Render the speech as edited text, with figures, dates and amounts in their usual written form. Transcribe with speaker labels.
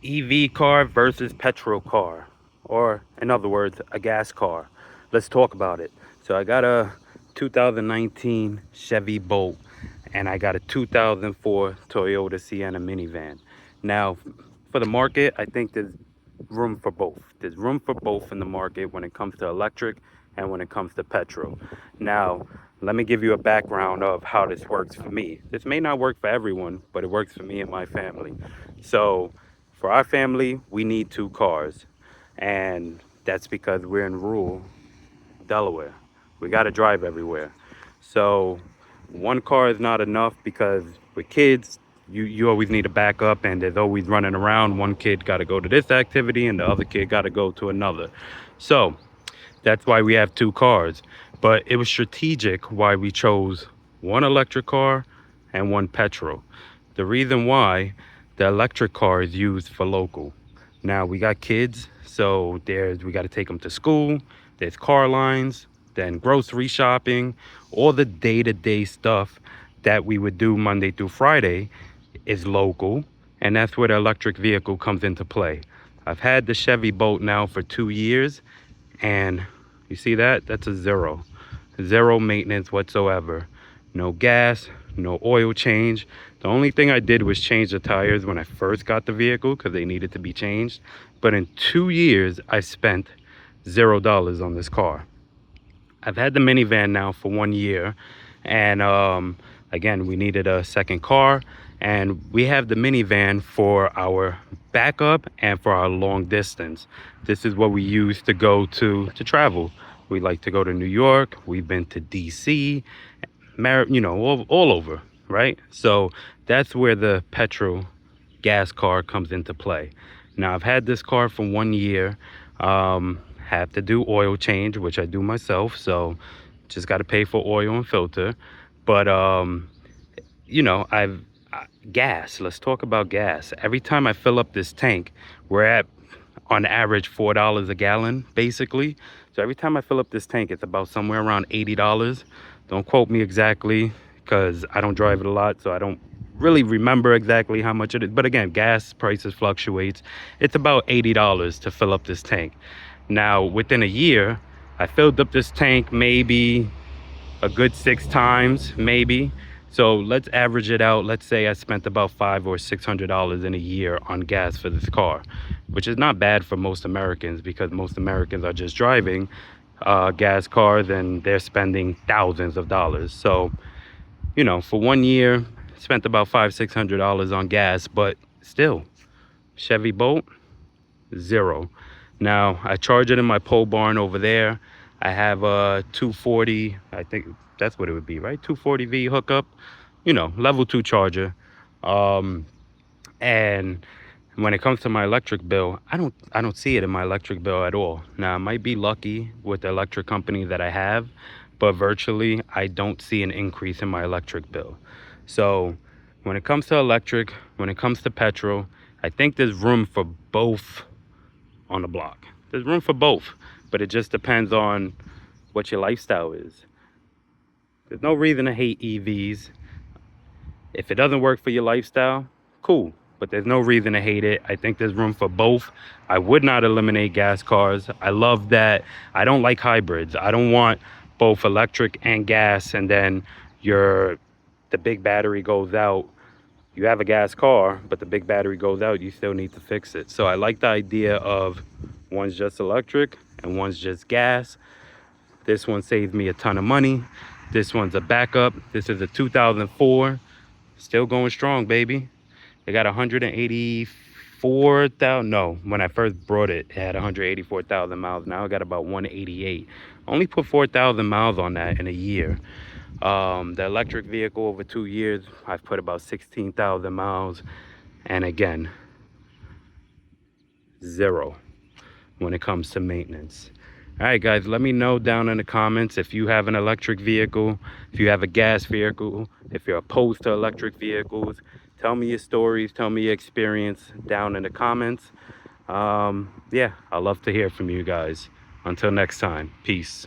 Speaker 1: EV car versus petrol car, or in other words, a gas car. Let's talk about it. So I got a 2019 Chevy Bolt and I got a 2004 Toyota Sienna minivan. Now, for the market, I think there's room for both. There's room for both in the market when it comes to electric and when it comes to petrol. Now, let me give you a background of how this works for me. This may not work for everyone, but it works for me and my family. So, for our family, we need two cars, and that's because we're in rural Delaware. We got to drive everywhere. So one car is not enough because with kids, you always need a backup, and there's always running around. One kid got to go to this activity and the other kid got to go to another. So that's why we have two cars. But it was strategic why we chose one electric car and one petrol. The reason why, the electric car is used for local. Now we got kids, so we got to take them to school. There's car lines, then grocery shopping, all the day-to-day stuff that we would do Monday through Friday is local, and that's where the electric vehicle comes into play. I've had the Chevy Bolt now for 2 years, and you see that? That's a zero maintenance whatsoever. No gas, no oil change. The only thing I did was change the tires when I first got the vehicle because they needed to be changed. But in 2 years, I spent $0 on this car. I've had the minivan now for 1 year, and again, we needed a second car, and we have the minivan for our backup and for our long distance. This is what we use to go to travel. We like to go to New York. We've been to DC, all over, right? So that's where the petrol gas car comes into play. Now, I've had this car for 1 year. Have to do oil change, which I do myself, so just got to pay for oil and filter. But gas. Let's talk about gas. Every time I fill up this tank, we're at on average $4 a gallon, basically. So every time I fill up this tank, it's about somewhere around $80. Don't quote me exactly because I don't drive it a lot, so I don't really remember exactly how much it is. But again, gas prices fluctuates. It's about $80 to fill up this tank. Now, within a year, I filled up this tank maybe a good 6 times, maybe. So let's average it out. Let's say I spent about $500 or $600 in a year on gas for this car, which is not bad for most Americans because most Americans are just driving gas cars and they're spending thousands of dollars. So, for 1 year, spent about $500-600 on gas, but still, Chevy Bolt, zero. Now, I charge it in my pole barn over there. I have a 240, I think that's what it would be, right? 240V hookup, level 2 charger. And when it comes to my electric bill, I don't see it in my electric bill at all. Now, I might be lucky with the electric company that I have, but virtually I don't see an increase in my electric bill. So when it comes to electric, when it comes to petrol, I think there's room for both on the block. There's room for both, but it just depends on what your lifestyle is. There's no reason to hate EVs. If it doesn't work for your lifestyle, cool, but there's no reason to hate it. I think there's room for both. I would not eliminate gas cars. I love that. I don't like hybrids. I don't want both electric and gas, and then the big battery goes out. You have a gas car, but the big battery goes out, you still need to fix it. So I like the idea of one's just electric and one's just gas. This one saves me a ton of money. This one's a backup. This is a 2004, still going strong, baby. They got 184,000. No, when I first brought it, it had 184,000 miles. Now I got about 188. Only put 4,000 miles on that in a year. The electric vehicle over 2 years, I've put about 16,000 miles. And again, zero when it comes to maintenance. All right, guys, let me know down in the comments if you have an electric vehicle, if you have a gas vehicle, if you're opposed to electric vehicles. Tell me your stories, tell me your experience down in the comments. Yeah, I'd love to hear from you guys. Until next time, peace.